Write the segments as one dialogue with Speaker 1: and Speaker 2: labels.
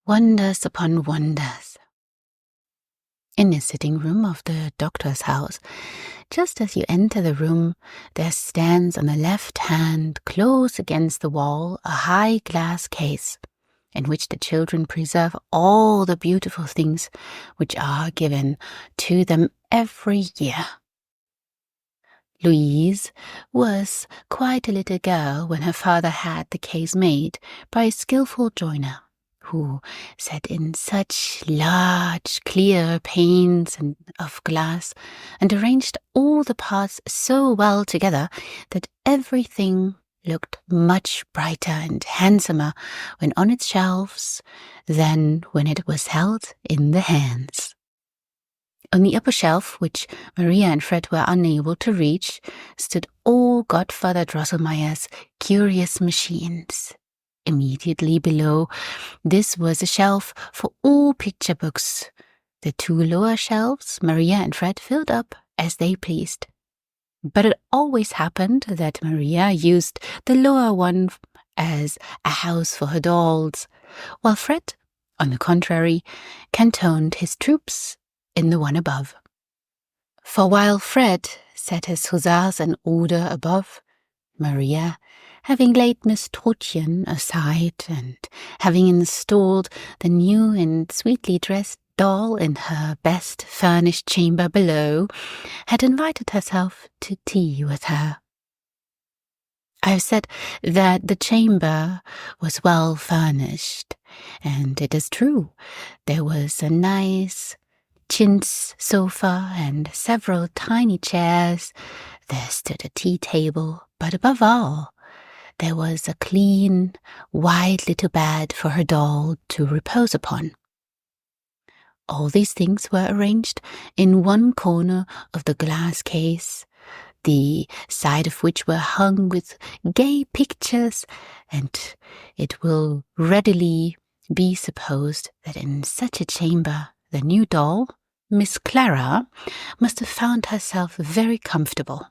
Speaker 1: Wonders upon wonders. In the sitting room of the doctor's house, just as you enter the room, there stands on the left hand, close against the wall, a high glass case, in which the children preserve all the beautiful things which are given to them every year. Louise was quite a little girl when her father had the case made by a skillful joiner, who set in such large, clear panes of glass and arranged all the parts so well together that everything looked much brighter and handsomer when on its shelves than when it was held in the hands. On the upper shelf, which Maria and Fred were unable to reach, stood all Godfather Drosselmeyer's curious machines. Immediately below this was a shelf for all picture books. The two lower shelves Maria and Fred filled up as they pleased. But it always happened that Maria used the lower one as a house for her dolls, while Fred, on the contrary, cantoned his troops in the one above. For while Fred set his hussars in order above, Maria, having laid Miss Trutchen aside and having installed the new and sweetly dressed doll in her best furnished chamber below, had invited herself to tea with her. I have said that the chamber was well furnished, and it is true, there was a nice chintz sofa and several tiny chairs. There stood a tea table, but above all, there was a clean, wide little bed for her doll to repose upon. All these things were arranged in one corner of the glass case, the side of which were hung with gay pictures, and it will readily be supposed that in such a chamber the new doll, Miss Clara, must have found herself very comfortable.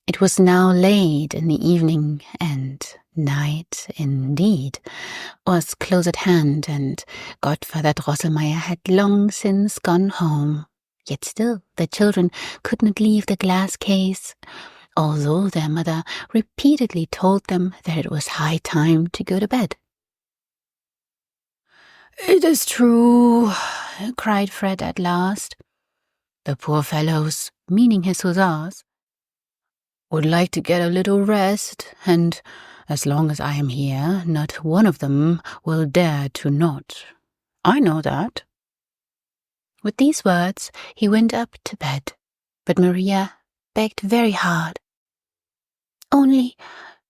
Speaker 1: It was now late in the evening, and night, indeed, was close at hand, and Godfather Drosselmeyer had long since gone home. Yet still the children could not leave the glass case, although their mother repeatedly told them that it was high time to go to bed. "It is true," cried Fred at last. "The poor fellows," meaning his hussars, "would like to get a little rest, and as long as I am here, not one of them will dare to not. I know that." With these words, he went up to bed, but Maria begged very hard. "Only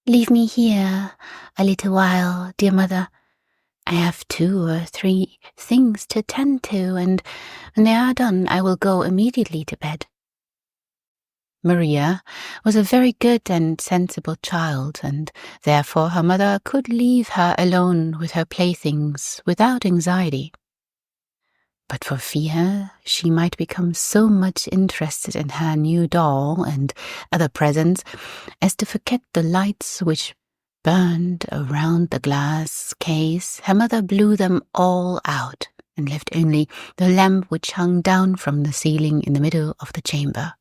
Speaker 1: leave me here a little while, dear mother. I have 2 or 3 things to attend to, and when they are done, I will go immediately to bed." Maria was a very good and sensible child, and therefore her mother could leave her alone with her playthings without anxiety. But for fear she might become so much interested in her new doll and other presents as to forget the lights which burned around the glass case, her mother blew them all out and left only the lamp which hung down from the ceiling in the middle of the chamber,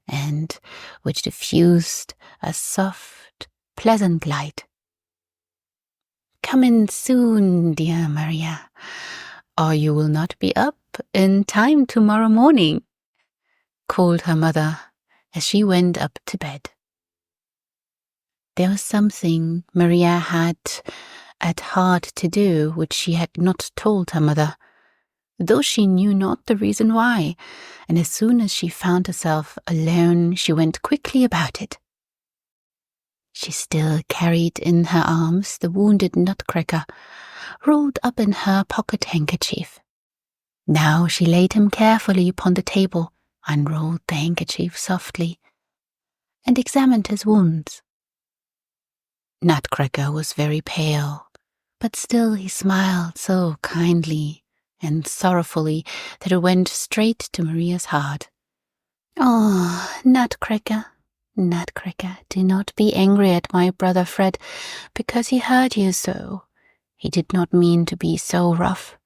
Speaker 1: and which diffused a soft, pleasant light. "Come in soon, dear Maria, or you will not be up in time tomorrow morning," called her mother as she went up to bed. There was something Maria had at heart to do which she had not told her mother, though she knew not the reason why, and as soon as she found herself alone, she went quickly about it. She still carried in her arms the wounded Nutcracker, rolled up in her pocket handkerchief. Now she laid him carefully upon the table, unrolled the handkerchief softly, and examined his wounds. Nutcracker was very pale, but still he smiled so kindly and sorrowfully that it went straight to Maria's heart. "Oh, Nutcracker, Nutcracker, do not be angry at my brother Fred because he hurt you so. He did not mean to be so rough.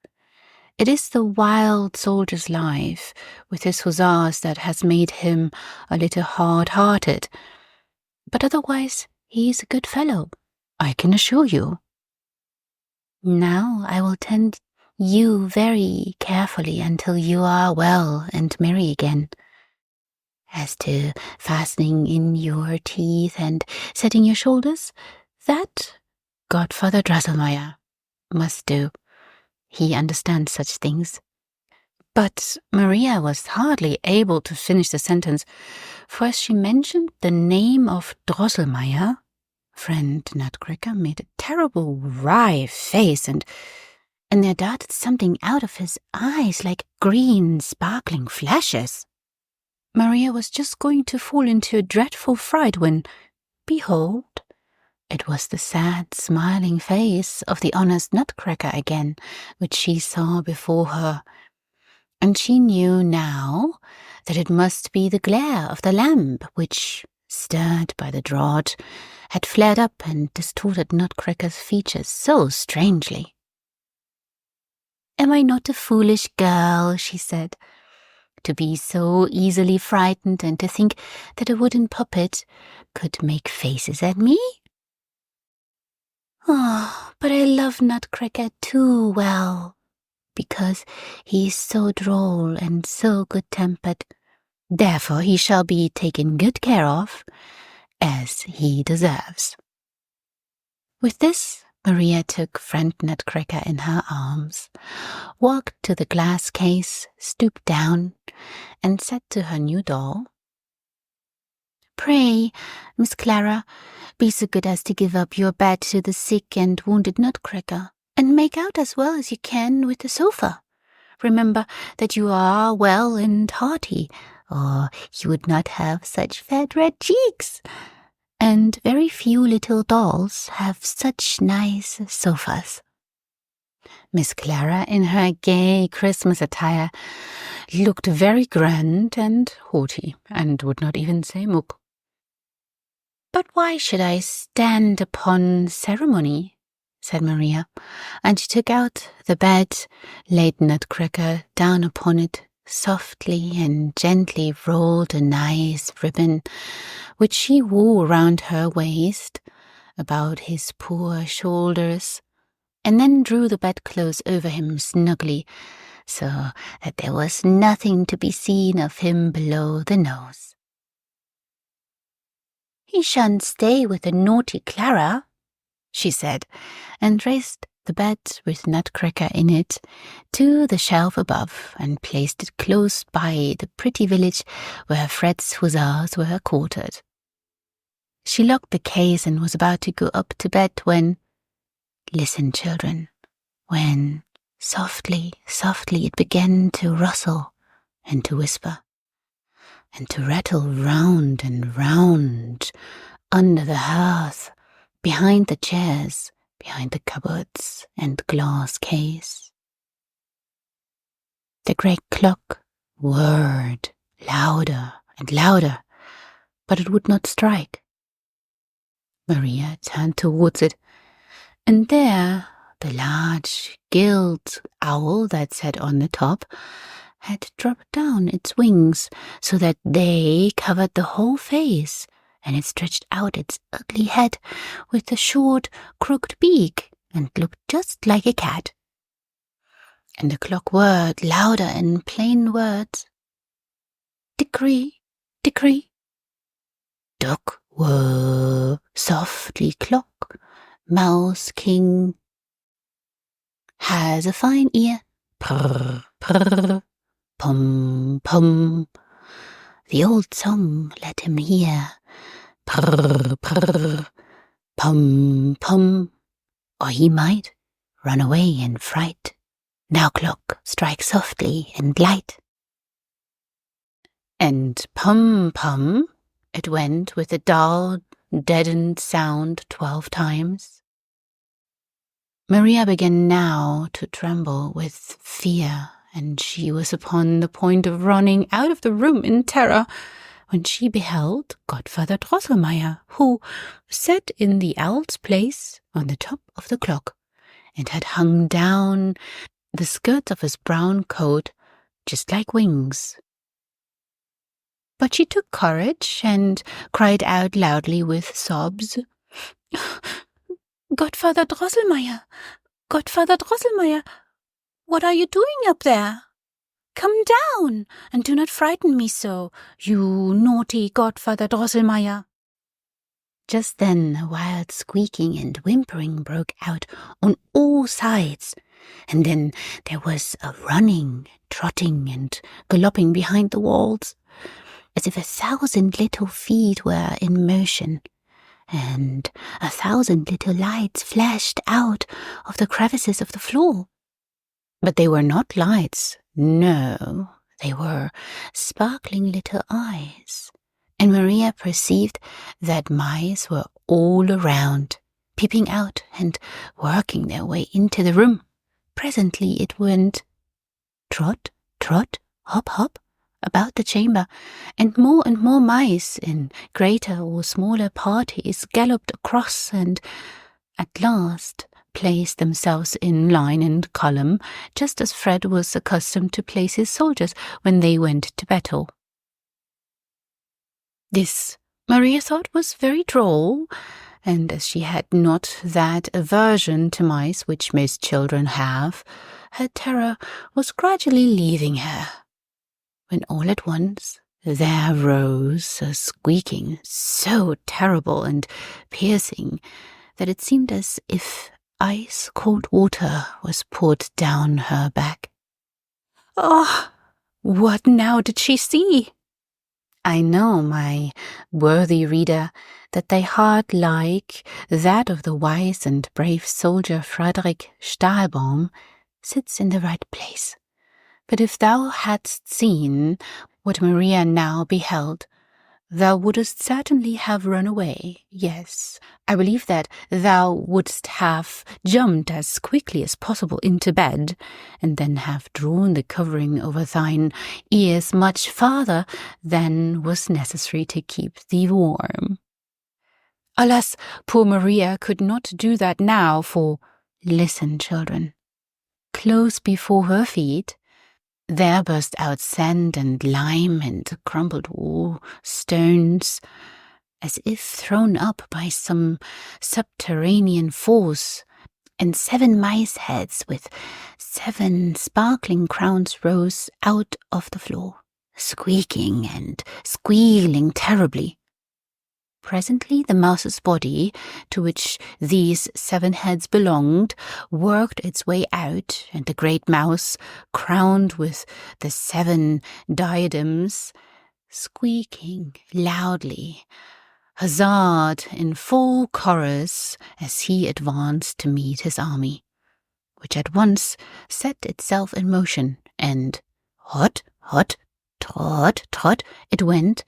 Speaker 1: It is the wild soldier's life with his hussars that has made him a little hard-hearted. But otherwise he is a good fellow, I can assure you. Now I will tend you very carefully until you are well and merry again. As to fastening in your teeth and setting your shoulders, that Godfather Drosselmeyer must do. He understands such things. But Maria was hardly able to finish the sentence, for as she mentioned the name of Drosselmeyer, friend Nutcracker made a terrible wry face, and there darted something out of his eyes like green sparkling flashes. Maria was just going to fall into a dreadful fright when, behold, it was the sad, smiling face of the honest Nutcracker again, which she saw before her, and she knew now that it must be the glare of the lamp which, stirred by the draught, had flared up and distorted Nutcracker's features so strangely. "Am I not a foolish girl," she said, "to be so easily frightened and to think that a wooden puppet could make faces at me? Oh, but I love Nutcracker too well, because he is so droll and so good-tempered. Therefore he shall be taken good care of, as he deserves." With this, Maria took friend Nutcracker in her arms, walked to the glass case, stooped down, and said to her new doll, "Pray, Miss Clara, be so good as to give up your bed to the sick and wounded Nutcracker, and make out as well as you can with the sofa. Remember that you are well and hearty, or you would not have such fat red cheeks. And very few little dolls have such nice sofas." Miss Clara, in her gay Christmas attire, looked very grand and haughty, and would not even say mook. "But why should I stand upon ceremony?" said Maria, and she took out the bed, laid Nutcracker down upon it, softly and gently rolled a nice ribbon, which she wore round her waist, about his poor shoulders, and then drew the bedclothes over him snugly, so that there was nothing to be seen of him below the nose. "He shan't stay with the naughty Clara," she said, and raised the bed with Nutcracker in it to the shelf above, and placed it close by the pretty village where Fred's hussars were quartered. She locked the case and was about to go up to bed when, listen, children, when softly, softly it began to rustle and to whisper and to rattle round and round under the hearth, behind the chairs, behind the cupboards and glass case. The great clock whirred louder and louder, but it would not strike. Maria turned towards it, and there the large gilt owl that sat on the top had dropped down its wings so that they covered the whole face, and it stretched out its ugly head with a short, crooked beak, and looked just like a cat. And the clock whirred louder in plain words, "Dickory, dickory, dock, whir, softly clock, Mouse King has a fine ear, prr, prr, pum, pum. The old song let him hear, prr, prr, pum, pum, or he might run away in fright. Now, clock, strike softly and light." And pum, pum, it went with a dull, deadened sound 12 times. Maria began now to tremble with fear, and she was upon the point of running out of the room in terror, when she beheld Godfather Drosselmeyer, who sat in the owl's place on the top of the clock, and had hung down the skirts of his brown coat just like wings. But she took courage and cried out loudly with sobs, "Godfather Drosselmeyer! Godfather Drosselmeyer! What are you doing up there? Come down, and do not frighten me so, you naughty Godfather Drosselmeyer." Just then a wild squeaking and whimpering broke out on all sides, and then there was a running, trotting, and galloping behind the walls, as if 1,000 little feet were in motion, and 1,000 little lights flashed out of the crevices of the floor. But they were not lights, no, they were sparkling little eyes, and Maria perceived that mice were all around, peeping out and working their way into the room. Presently it went trot, trot, hop, hop about the chamber, and more mice in greater or smaller parties galloped across and at last placed themselves in line and column, just as Fred was accustomed to place his soldiers when they went to battle. This Maria thought was very droll, and as she had not that aversion to mice which most children have, her terror was gradually leaving her, when all at once there rose a squeaking so terrible and piercing that it seemed as if ice-cold water was poured down her back. Oh, what now did she see? I know, my worthy reader, that thy heart, like that of the wise and brave soldier Frederick Stahlbaum, sits in the right place. But if thou hadst seen what Maria now beheld, thou wouldst certainly have run away. Yes, I believe that thou wouldst have jumped as quickly as possible into bed, and then have drawn the covering over thine ears much farther than was necessary to keep thee warm. Alas, poor Maria could not do that now, for, listen, children, close before her feet, there burst out sand and lime and crumbled stones, as if thrown up by some subterranean force, and 7 mice heads with 7 sparkling crowns rose out of the floor, squeaking and squealing terribly. Presently the mouse's body, to which these 7 heads belonged, worked its way out, and the great mouse, crowned with the 7 diadems, squeaking loudly, huzzaed in full chorus as he advanced to meet his army, which at once set itself in motion, and hot, hot, trot, trot, it went,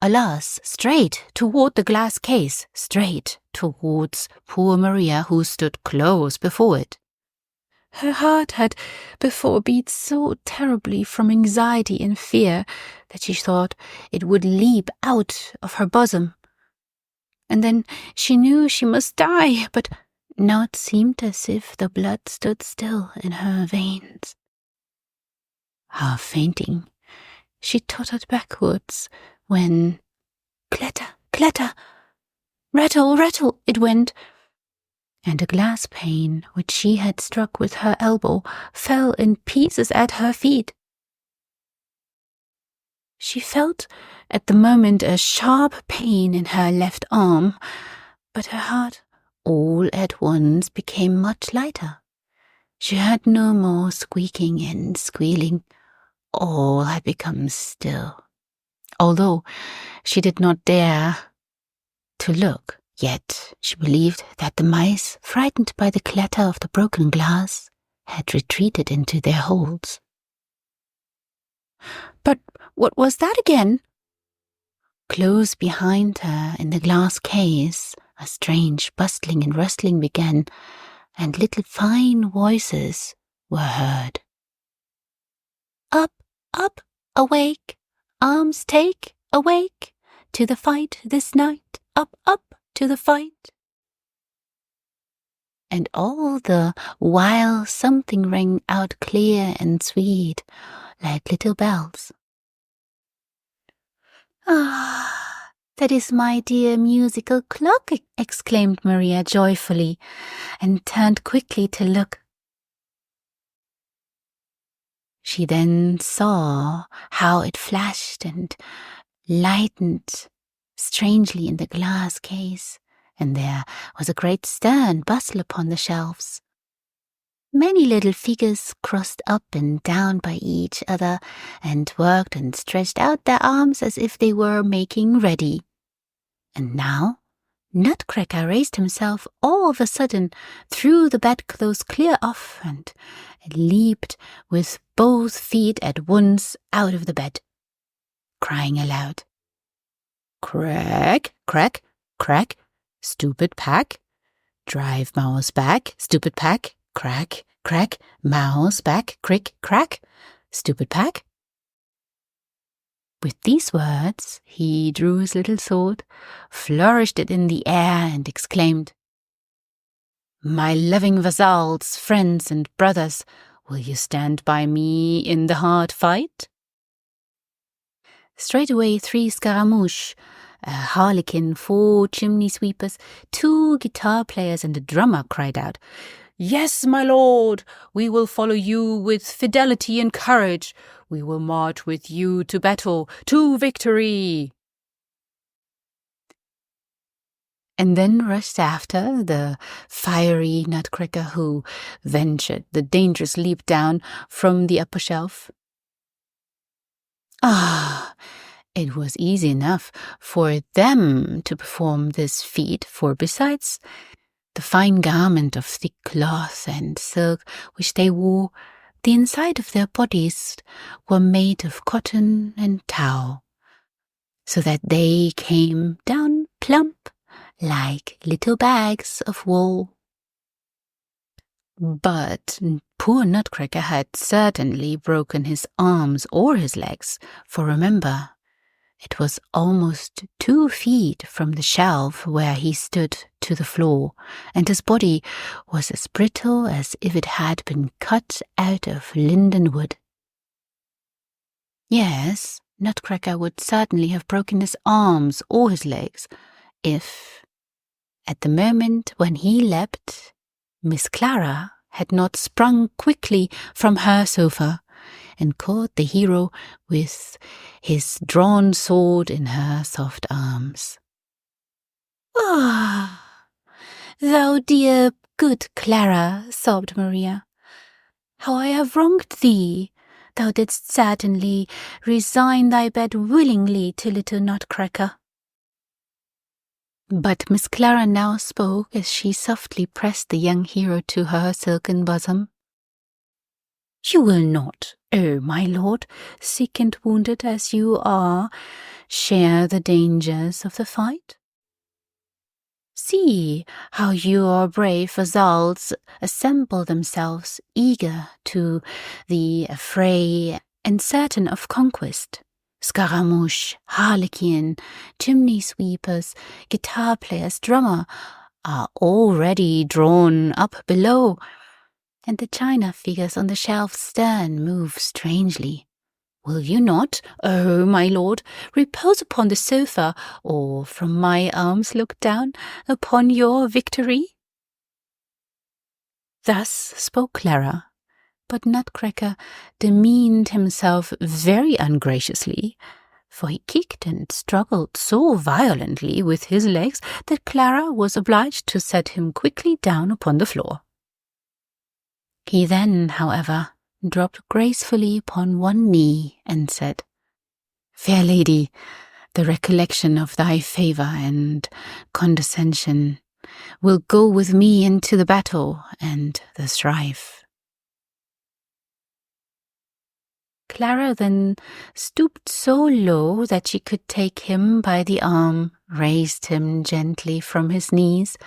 Speaker 1: alas, straight toward the glass case, straight towards poor Maria, who stood close before it. Her heart had before beat so terribly from anxiety and fear that she thought it would leap out of her bosom. And then she knew she must die, but now it seemed as if the blood stood still in her veins. Half fainting, she tottered backwards, when clatter, clatter, rattle, rattle, it went, and a glass pane which she had struck with her elbow fell in pieces at her feet. She felt at the moment a sharp pain in her left arm, but her heart all at once became much lighter. She heard no more squeaking and squealing. All had become still. Although she did not dare to look, yet she believed that the mice, frightened by the clatter of the broken glass, had retreated into their holes. But what was that again? Close behind her in the glass case, a strange bustling and rustling began, and little fine voices were heard. Up, up, awake, arms take, awake, to the fight this night, up, up, to the fight. And all the while something rang out clear and sweet, like little bells. "Ah, that is my dear musical clock," exclaimed Maria joyfully, and turned quickly to look. She then saw how it flashed and lightened strangely in the glass case, and there was a great stir and bustle upon the shelves. Many little figures crossed up and down by each other, and worked and stretched out their arms as if they were making ready. And now Nutcracker raised himself all of a sudden, threw the bedclothes clear off, and leaped with both feet at once out of the bed, crying aloud, "Crack, crack, crack, stupid pack. Drive mouse back, stupid pack. Crack, crack, mouse back, crick, crack, stupid pack." With these words, he drew his little sword, flourished it in the air, and exclaimed, "My loving vassals, friends, and brothers, will you stand by me in the hard fight?" Straightway 3 Scaramouche, a harlequin, 4 chimney sweepers, 2 guitar players, and a drummer cried out, "Yes, my lord, we will follow you with fidelity and courage. We will march with you to battle, to victory." And then rushed after the fiery Nutcracker, who ventured the dangerous leap down from the upper shelf. Ah, it was easy enough for them to perform this feat, for besides the fine garment of thick cloth and silk which they wore, the inside of their bodies were made of cotton and tow, so that they came down plump like little bags of wool. But poor Nutcracker had certainly broken his arms or his legs, for remember, it was almost 2 feet from the shelf where he stood to the floor, and his body was as brittle as if it had been cut out of linden wood. Yes, Nutcracker would certainly have broken his arms or his legs if, at the moment when he leapt, Miss Clara had not sprung quickly from her sofa and caught the hero with his drawn sword in her soft arms. "Ah, thou dear, good Clara," sobbed Maria, "how I have wronged thee! Thou didst certainly resign thy bed willingly to little Nutcracker." But Miss Clara now spoke as she softly pressed the young hero to her silken bosom. "You will not, oh my lord, sick and wounded as you are, share the dangers of the fight? See how your brave vassals assemble themselves, eager to the affray and certain of conquest. Scaramouche, harlequin, chimney sweepers, guitar players, drummer are already drawn up below, and the china figures on the shelf stern move strangely. Will you not, oh my lord, repose upon the sofa, or from my arms look down upon your victory?" Thus spoke Clara, but Nutcracker demeaned himself very ungraciously, for he kicked and struggled so violently with his legs that Clara was obliged to set him quickly down upon the floor. He then, however, dropped gracefully upon one knee and said, "Fair lady, the recollection of thy favour and condescension will go with me into the battle and the strife." Clara then stooped so low that she could take him by the arm, raised him gently from his knees,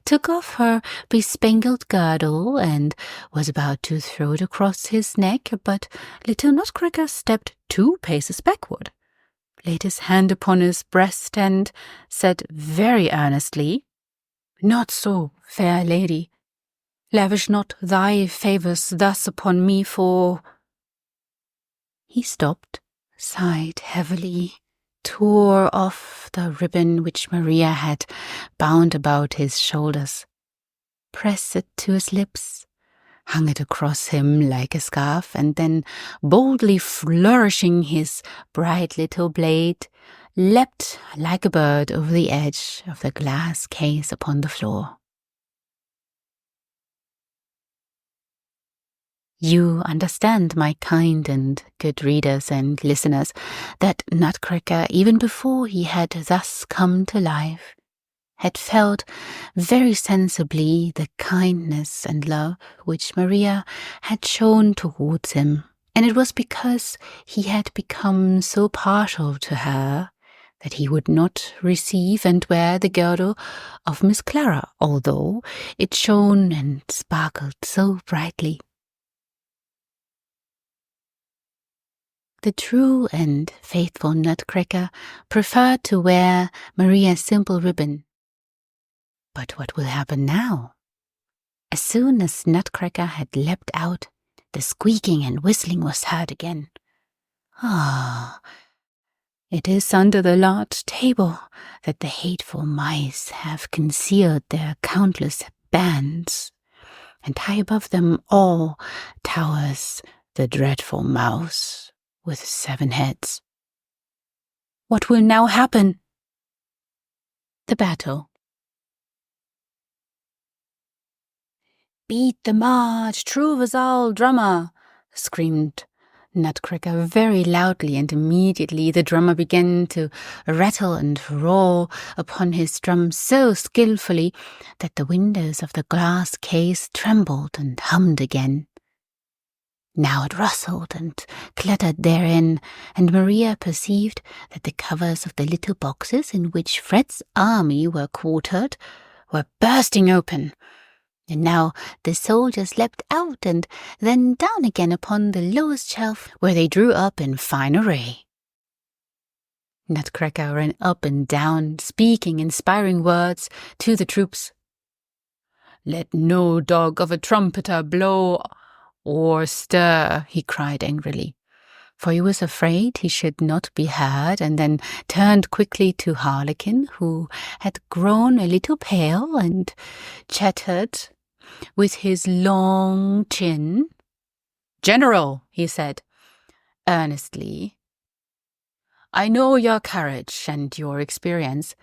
Speaker 1: took off her bespangled girdle, and was about to throw it across his neck, but little Nutcracker stepped 2 paces backward, laid his hand upon his breast, and said very earnestly, "Not so, fair lady. Lavish not thy favours thus upon me, for—" He stopped, sighed heavily, tore off the ribbon which Maria had bound about his shoulders, pressed it to his lips, hung it across him like a scarf, and then, boldly flourishing his bright little blade, leapt like a bird over the edge of the glass case upon the floor. You understand, my kind and good readers and listeners, that Nutcracker, even before he had thus come to life, had felt very sensibly the kindness and love which Maria had shown towards him, and it was because he had become so partial to her that he would not receive and wear the girdle of Miss Clara, although it shone and sparkled so brightly. The true and faithful Nutcracker preferred to wear Maria's simple ribbon. But what will happen now? As soon as Nutcracker had leapt out, the squeaking and whistling was heard again. Ah, it is under the large table that the hateful mice have concealed their countless bands, and high above them all towers the dreadful mouse with 7 heads. What will now happen? The battle. "Beat the march, true vassal drummer!" screamed Nutcracker very loudly, and immediately the drummer began to rattle and roll upon his drum so skillfully that the windows of the glass case trembled and hummed again. Now it rustled and clattered therein, and Maria perceived that the covers of the little boxes in which Fred's army were quartered were bursting open. And now the soldiers leapt out and then down again upon the lowest shelf, where they drew up in fine array. Nutcracker ran up and down, speaking inspiring words to the troops. "Let no dog of a trumpeter blow or stir," he cried angrily, for he was afraid he should not be heard, and then turned quickly to Harlequin, who had grown a little pale and chattered with his long chin. "General," he said earnestly, "I know your courage and your experience.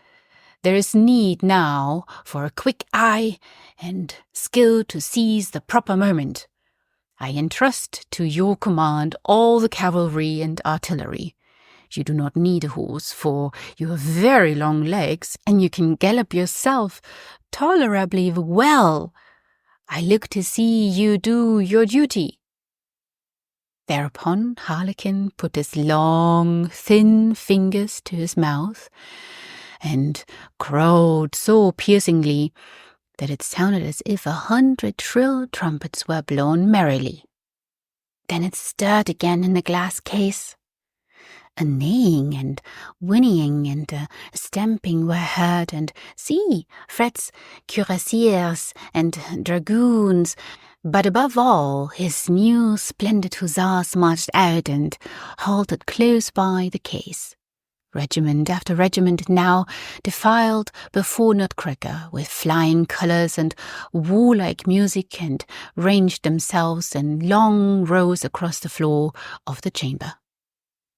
Speaker 1: There is need now for a quick eye and skill to seize the proper moment. I entrust to your command all the cavalry and artillery. You do not need a horse, for you have very long legs, and you can gallop yourself tolerably well. I look to see you do your duty." Thereupon Harlequin put his long, thin fingers to his mouth and crowed so piercingly that it sounded as if 100 shrill trumpets were blown merrily. Then it stirred again in the glass case. A neighing and whinnying and a stamping were heard, and see, Fred's cuirassiers and dragoons, but above all his new splendid hussars marched out and halted close by the case. Regiment after regiment now defiled before Nutcracker with flying colours and warlike music, and ranged themselves in long rows across the floor of the chamber.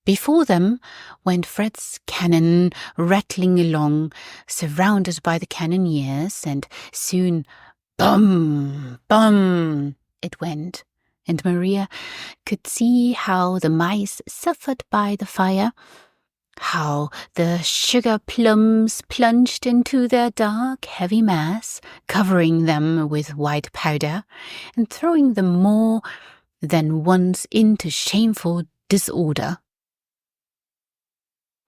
Speaker 1: Before them went Fred's cannon rattling along, surrounded by the cannoneers, and soon bum, bum it went, and Maria could see how the mice suffered by the fire, how the sugar plums plunged into their dark, heavy mass, covering them with white powder, and throwing them more than once into shameful disorder.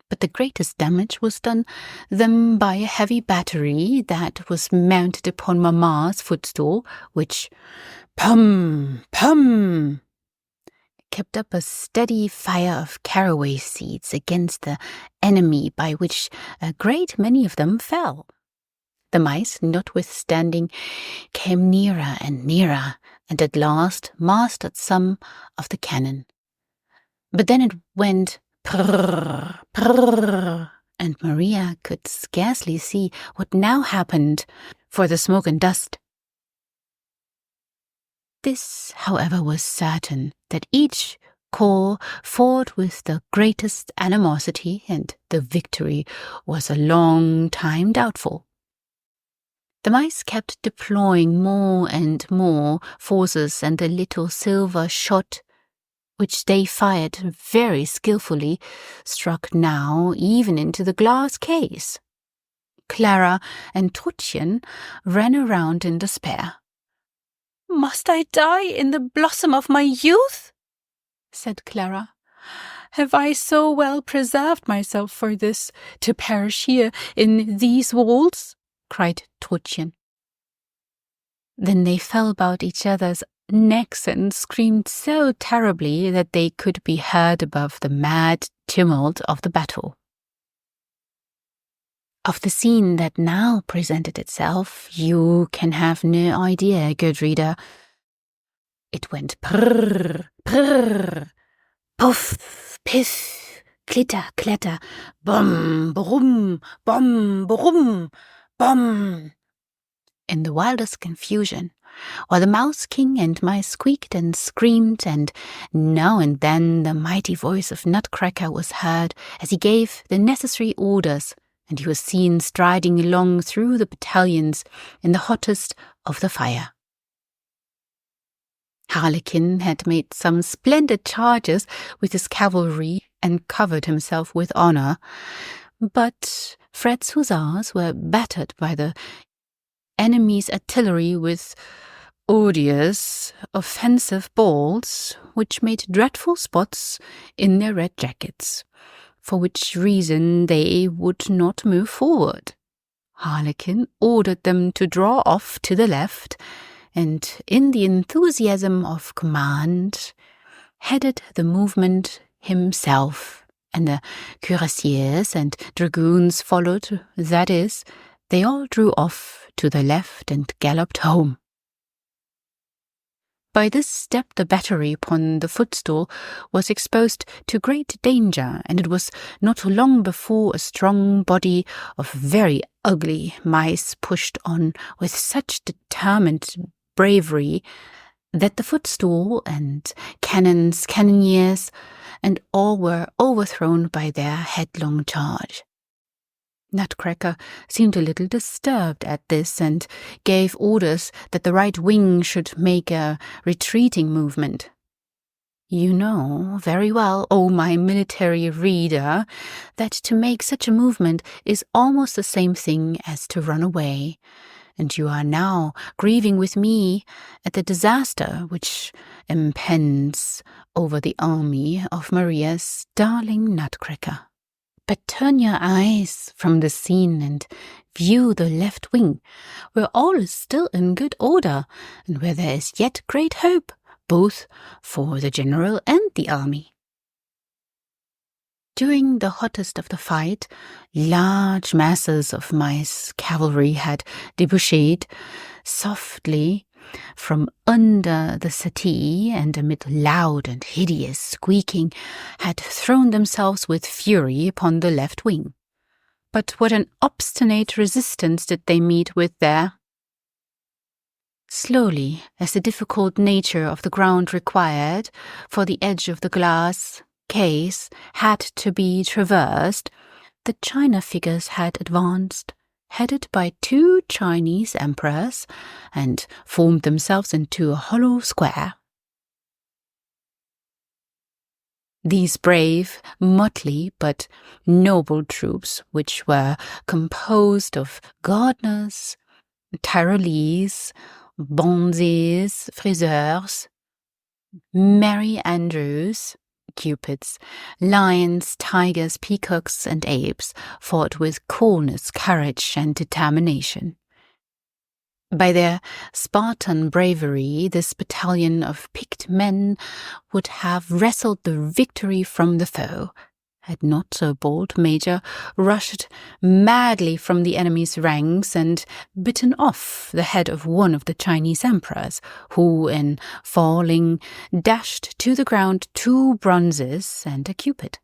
Speaker 1: But the greatest damage was done them by a heavy battery that was mounted upon Mamma's footstool, which, pum, pum, kept up a steady fire of caraway seeds against the enemy, by which a great many of them fell. The mice, notwithstanding, came nearer and nearer, and at last mastered some of the cannon. But then it went prrr, prrr, and Maria could scarcely see what now happened for the smoke and dust. This, however, was certain, that each corps fought with the greatest animosity, and the victory was a long time doubtful. The mice kept deploying more and more forces, and the little silver shot, which they fired very skillfully, struck now even into the glass case. Clara and Trutchen ran around in despair. "Must I die in the blossom of my youth?" said Clara. "Have I so well preserved myself for this, to perish here in these walls?" cried Trutchen. Then they fell about each other's necks and screamed so terribly that they could be heard above the mad tumult of the battle. Of the scene that now presented itself, you can have no idea, good reader. It went prrr, prrr, puff, piff, klitter, kletter, bum, brum, bum, brum, bum, in the wildest confusion, while the Mouse King and mice squeaked and screamed, and now and then the mighty voice of Nutcracker was heard as he gave the necessary orders, and he was seen striding along through the battalions in the hottest of the fire. Harlequin had made some splendid charges with his cavalry and covered himself with honor, but Fred's hussars were battered by the enemy's artillery with odious, offensive balls, which made dreadful spots in their red jackets, for which reason they would not move forward. Harlequin ordered them to draw off to the left, and in the enthusiasm of command headed the movement himself, and the cuirassiers and dragoons followed, that is, they all drew off to the left and galloped home. By this step the battery upon the footstool was exposed to great danger, and it was not long before a strong body of very ugly mice pushed on with such determined bravery that the footstool and cannoneers, and all were overthrown by their headlong charge. Nutcracker seemed a little disturbed at this, and gave orders that the right wing should make a retreating movement. You know very well, O my military reader, that to make such a movement is almost the same thing as to run away, and you are now grieving with me at the disaster which impends over the army of Maria's darling Nutcracker. But turn your eyes from the scene and view the left wing, where all is still in good order, and where there is yet great hope, both for the general and the army. During the hottest of the fight, large masses of mice cavalry had debouched softly from under the settee, and amid loud and hideous squeaking had thrown themselves with fury upon the left wing. But what an obstinate resistance did they meet with there! Slowly, as the difficult nature of the ground required, for the edge of the glass case had to be traversed, the China figures had advanced, headed by 2 Chinese emperors, and formed themselves into a hollow square. These brave, motley, but noble troops, which were composed of gardeners, Tyrolese, bonzes, friseurs, merry andrews, cupids, lions, tigers, peacocks, and apes, fought with coolness, courage, and determination. By their Spartan bravery, this battalion of picked men would have wrestled the victory from the foe, had not so bold Major rushed madly from the enemy's ranks and bitten off the head of one of the Chinese emperors, who, in falling, dashed to the ground 2 bronzes and a cupid.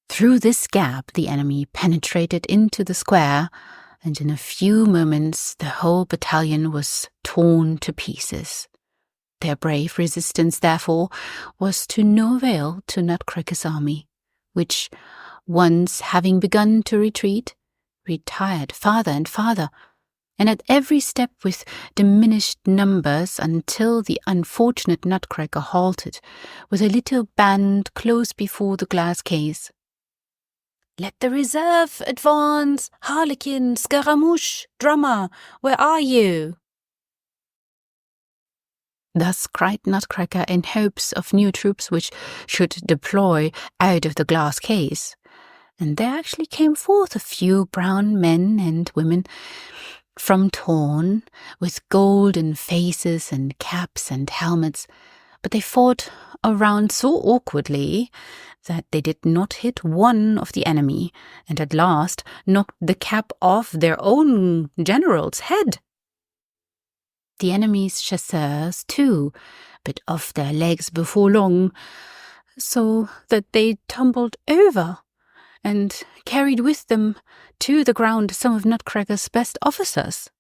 Speaker 1: Through this gap the enemy penetrated into the square, and in a few moments the whole battalion was torn to pieces. Their brave resistance, therefore, was to no avail to Nutcracker's army, which, once having begun to retreat, retired farther and farther, and at every step with diminished numbers until the unfortunate Nutcracker halted with a little band close before the glass case. "Let the reserve advance! Harlequin, Scaramouche, Drummer, where are you?" Thus cried Nutcracker in hopes of new troops which should deploy out of the glass case. And there actually came forth a few brown men and women from Torn, with golden faces and caps and helmets, but they fought around so awkwardly that they did not hit one of the enemy, and at last knocked the cap off their own general's head. The enemy's chasseurs, too, bit off their legs before long, so that they tumbled over and carried with them to the ground some of Nutcracker's best officers.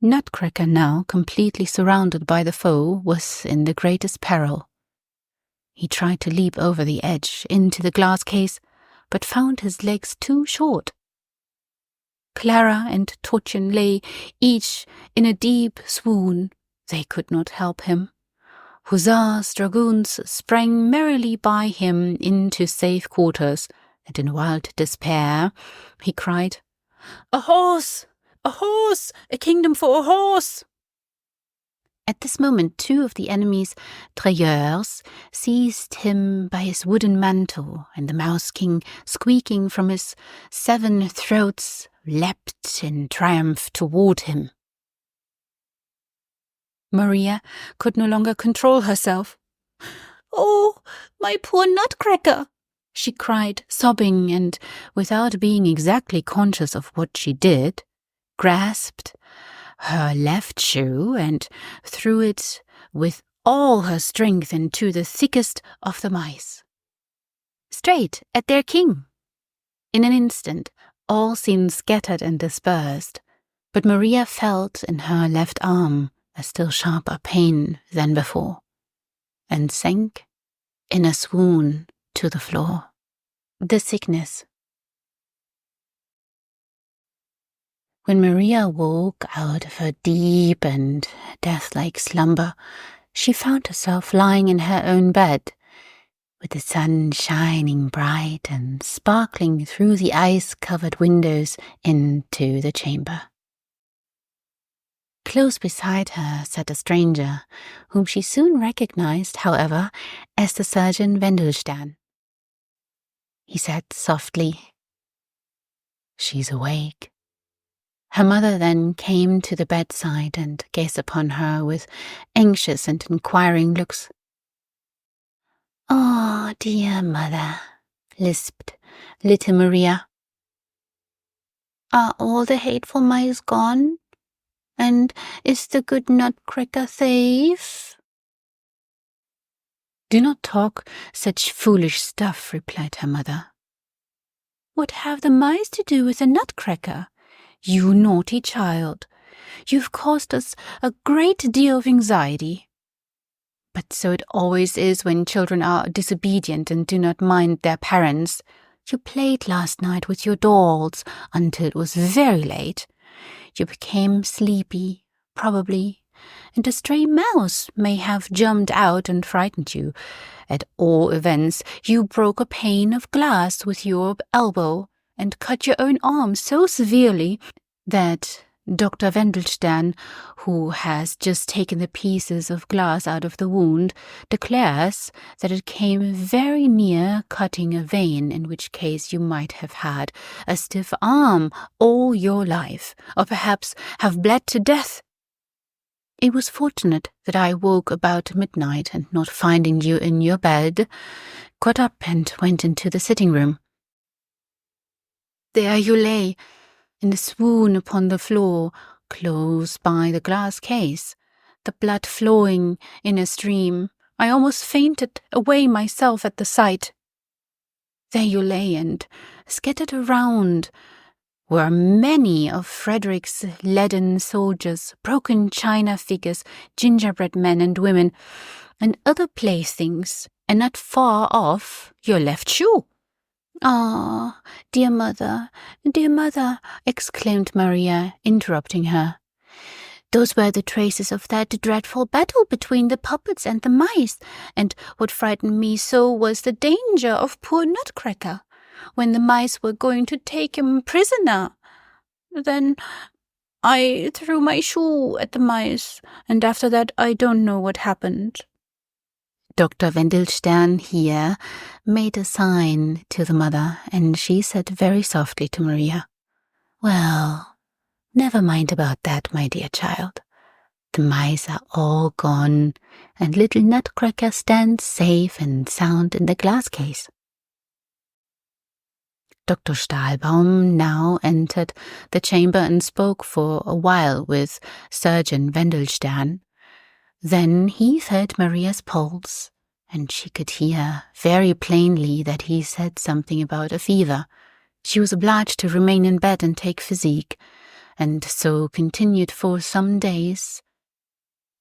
Speaker 1: Nutcracker, now completely surrounded by the foe, was in the greatest peril. He tried to leap over the edge into the glass case, but found his legs too short. Clara and Totchen lay each in a deep swoon. They could not help him. Hussars, dragoons sprang merrily by him into safe quarters, and in wild despair he cried, "A horse! A horse! A kingdom for a horse!" At this moment 2 of the enemy's tirailleurs seized him by his wooden mantle, and the Mouse King, squeaking from his 7 throats, leapt in triumph toward him. Maria could no longer control herself. "Oh, my poor Nutcracker!" she cried, sobbing, and without being exactly conscious of what she did, grasped her left shoe and threw it with all her strength into the thickest of the mice, straight at their king. In an instant all seemed scattered and dispersed, but Maria felt in her left arm a still sharper pain than before, and sank in a swoon to the floor. The sickness. When Maria woke out of her deep and death-like slumber, she found herself lying in her own bed, with the sun shining bright and sparkling through the ice-covered windows into the chamber. Close beside her sat a stranger, whom she soon recognized, however, as the surgeon Wendelstern. He said softly, "She's awake." Her mother then came to the bedside and gazed upon her with anxious and inquiring looks. "Oh, dear mother," lisped little Maria. "Are all the hateful mice gone? And is the good Nutcracker safe?" "Do not talk such foolish stuff," replied her mother. "What have the mice to do with the Nutcracker? You naughty child, you've caused us a great deal of anxiety." "But so it always is when children are disobedient and do not mind their parents. You played last night with your dolls until it was very late. You became sleepy, probably, and a stray mouse may have jumped out and frightened you. At all events, you broke a pane of glass with your elbow and cut your own arm so severely that Dr. Wendelstern, who has just taken the pieces of glass out of the wound, declares that it came very near cutting a vein, in which case you might have had a stiff arm all your life, or perhaps have bled to death." It was fortunate that I woke about midnight and not finding you in your bed, got up and went into the sitting room. There you lay, in a swoon upon the floor, close by the glass case, the blood flowing in a stream. I almost fainted away myself at the sight. There you lay, and scattered around were many of Frederick's leaden soldiers, broken china figures, gingerbread men and women, and other playthings, and not far off your left shoe. "Ah, dear mother," exclaimed Maria, interrupting her. "Those were the traces of that dreadful battle between the puppets and the mice, and what frightened me so was the danger of poor Nutcracker, when the mice were going to take him prisoner. Then I threw my shoe at the mice, and after that I don't know what happened." Dr. Wendelstern here made a sign to the mother, and she said very softly to Maria, "Well, never mind about that, my dear child. The mice are all gone, and little Nutcracker stands safe and sound in the glass case." Dr. Stahlbaum now entered the chamber and spoke for a while with Surgeon Wendelstern. Then he felt Maria's pulse, and she could hear very plainly that he said something about a fever. She was obliged to remain in bed and take physic, and so continued for some days,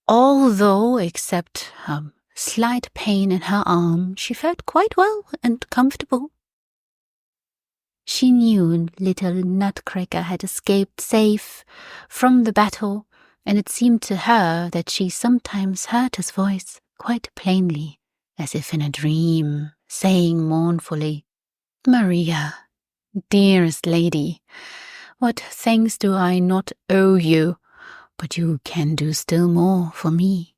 Speaker 1: although, except a slight pain in her arm, she felt quite well and comfortable. She knew little Nutcracker had escaped safe from the battle, and it seemed to her that she sometimes heard his voice quite plainly, as if in a dream, saying mournfully, "Maria, dearest lady, what thanks do I not owe you, but you can do still more for me."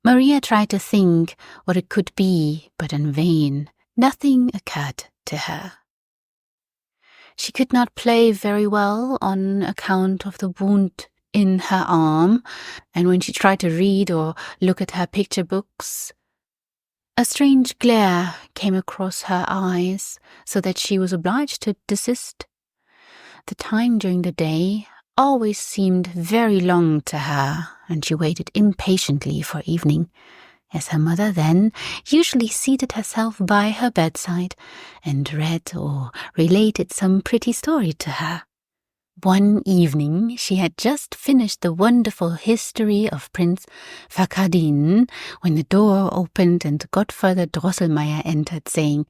Speaker 1: Maria tried to think what it could be, but in vain. Nothing occurred to her. She could not play very well on account of the wound in her arm, and when she tried to read or look at her picture books, a strange glare came across her eyes, so that she was obliged to desist. The time during the day always seemed very long to her, and she waited impatiently for evening, as her mother then usually seated herself by her bedside and read or related some pretty story to her. One evening she had just finished the wonderful history of Prince Fakadin when the door opened and Godfather Drosselmeyer entered, saying,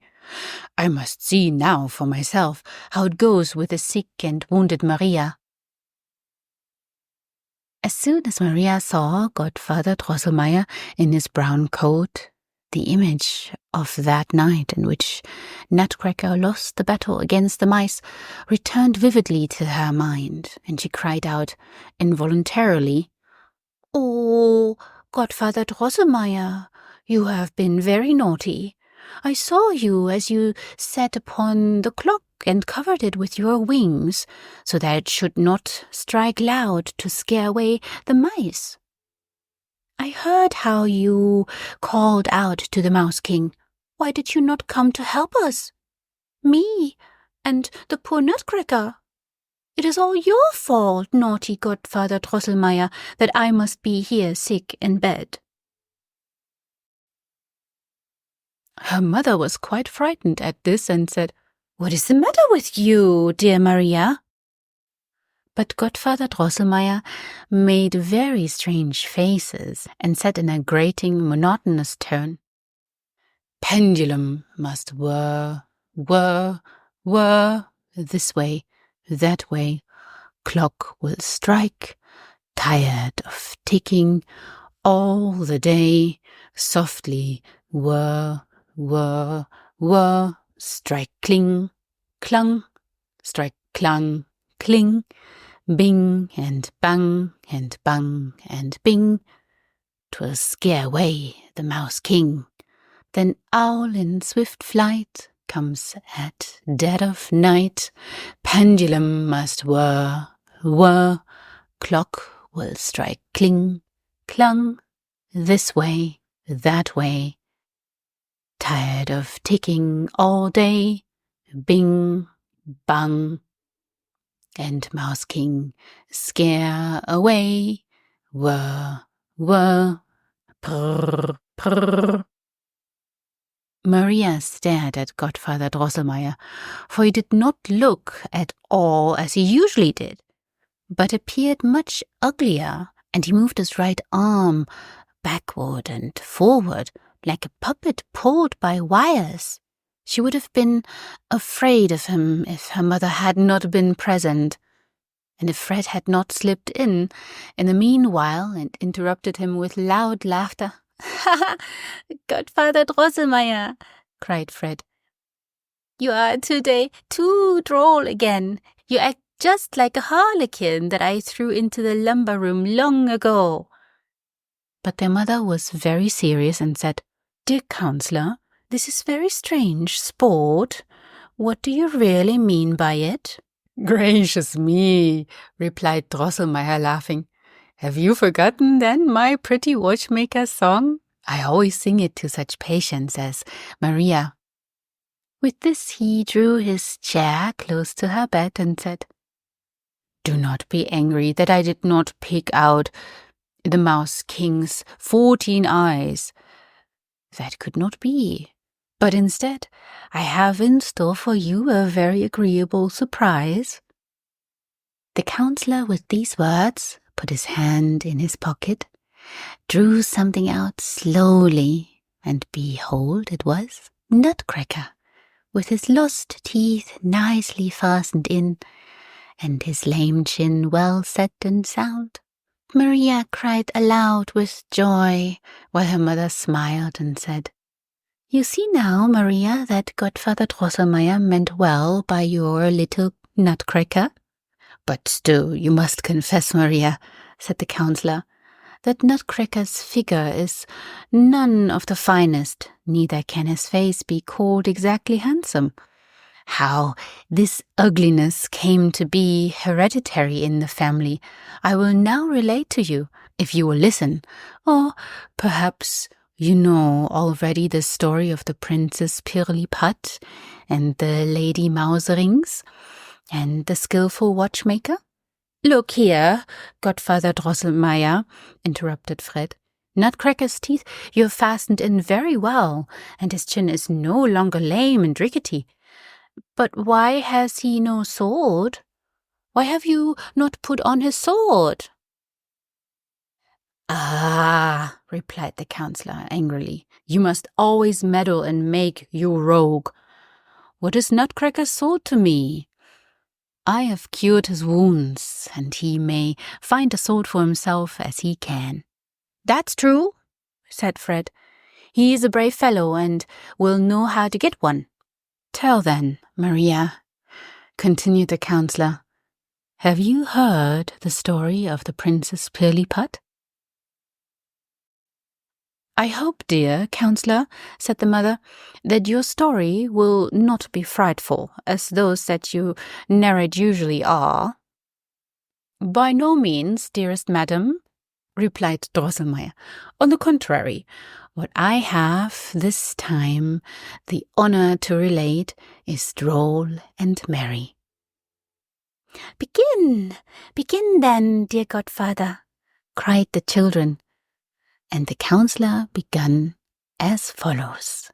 Speaker 1: "I must see now for myself how it goes with the sick and wounded Maria." As soon as Maria saw Godfather Drosselmeyer in his brown coat, the image of that night in which Nutcracker lost the battle against the mice returned vividly to her mind, and she cried out involuntarily, "Oh, Godfather Drosselmeyer, you have been very naughty. I saw you as you sat upon the clock and covered it with your wings, so that it should not strike loud to scare away the mice. I heard how you called out to the Mouse King. Why did you not come to help us? Me and the poor Nutcracker. It is all your fault, naughty Godfather Drosselmeyer, that I must be here sick in bed." Her mother was quite frightened at this and said, "What is the matter with you, dear Maria?" But Godfather Drosselmeyer made very strange faces and said in a grating, monotonous tone, "Pendulum must whir, whir, whir, this way, that way. Clock will strike, tired of ticking all the day, softly whir, whir, whir, strike cling, clung, strike clang, cling, bing and bang and bang and bing. 'Twill scare away the Mouse King. Then owl in swift flight comes at dead of night. Pendulum must whir, whir, clock will strike cling, clung, this way, that way. Tired of ticking all day, bing, bang. And Mouse King, scare away, whir, whir, prr, prr. Maria stared at Godfather Drosselmeyer, for he did not look at all as he usually did, but appeared much uglier, and he moved his right arm backward and forward like a puppet pulled by wires. She would have been afraid of him if her mother had not been present, and if Fred had not slipped in the meanwhile and interrupted him with loud laughter. "Ha! Godfather Drosselmeyer," cried Fred. "You are today too droll again. You act just like a harlequin that I threw into the lumber room long ago." But their mother was very serious and said, "Dear Counselor, this is very strange sport. What do you really mean by it?" "Gracious me," replied Drosselmeyer, laughing. "Have you forgotten, then, my pretty watchmaker's song? I always sing it to such patients as Maria." With this he drew his chair close to her bed and said, "Do not be angry that I did not pick out the Mouse King's 14 eyes. That could not be. But instead, I have in store for you a very agreeable surprise." The counselor, with these words, put his hand in his pocket, drew something out slowly, and behold, it was Nutcracker, with his lost teeth nicely fastened in, and his lame chin well set and sound. Maria cried aloud with joy, while her mother smiled and said, "You see now, Maria, that Godfather Drosselmeyer meant well by your little Nutcracker." "But still, you must confess, Maria," said the counselor, "that Nutcracker's figure is none of the finest, neither can his face be called exactly handsome. How this ugliness came to be hereditary in the family, I will now relate to you, if you will listen. Or perhaps you know already the story of the Princess Pirlipat and the Lady Mouserings and the skillful watchmaker?" "Look here, Godfather Drosselmeyer," interrupted Fred. "Nutcracker's teeth you have fastened in very well, and his chin is no longer lame and rickety. But why has he no sword? Why have you not put on his sword?" "Ah," replied the counselor angrily, "you must always meddle and make your rogue. What is Nutcracker's sword to me? I have cured his wounds, and he may find a sword for himself as he can." "That's true," said Fred. "He is a brave fellow and will know how to get one." "Tell then, Maria," continued the counselor, "have you heard the story of the Princess Pirlipat?" "I hope, dear counselor," said the mother, "that your story will not be frightful, as those that you narrate usually are." "By no means, dearest madam," replied Drosselmeyer. "On the contrary, what I have this time the honor to relate is droll and merry." Begin then, dear godfather," cried the children, and the counselor began as follows.